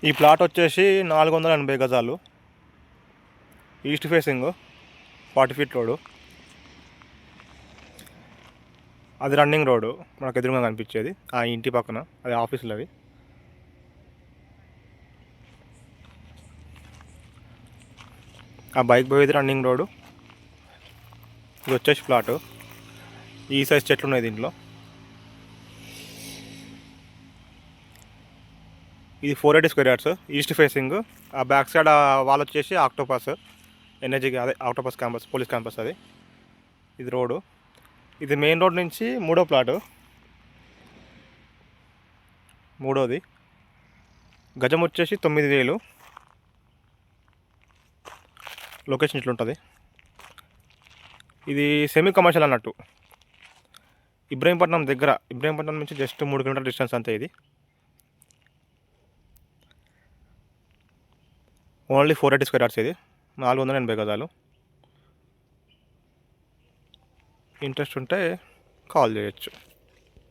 ఈ ప్లాట్ వచ్చేసి 480 గజాలు, ఈస్ట్ ఫేసింగ్, 40 ఫీట్ రోడ్డు. అది రన్నింగ్ రోడ్డు మనకు ఎదురుగా కనిపించేది, ఆ ఇంటి పక్కన అది ఆఫీసులు అవి. ఆ బైక్ పోయేది రన్నింగ్ రోడ్డు. ఇది వచ్చేసి ఫ్లాటు. ఈ సైజ్ చెట్లు ఉన్నాయి దీంట్లో. ఇది 480 స్క్వేర్ యార్డ్స్, ఈస్ట్ ఫేసింగ్. ఆ బ్యాక్ సైడ్ వాల్ వచ్చేసి ఆక్టోపస్ ఎన్హెచ్జి, అదే ఆక్టోపస్ క్యాంపస్, పోలీస్ క్యాంపస్ అది. ఇది రోడ్డు. ఇది మెయిన్ రోడ్ నుంచి మూడో ప్లాటు, మూడోది. గజం వచ్చేసి 9000. లొకేషన్ ఇట్లుంటుంది. ఇది సెమీ కమర్షియల్ అన్నట్టు. ఇబ్రహీంపట్నం దగ్గర, ఇబ్రహీంపట్నం నుంచి జస్ట్ 3 కిలోమీటర్ డిస్టెన్స్ అంతే. ఇది ఓన్లీ 480 స్క్వేర్ యార్డ్స్. ఇది 480 గజాలు. ఇంట్రెస్ట్ ఉంటే కాల్ చేయొచ్చు.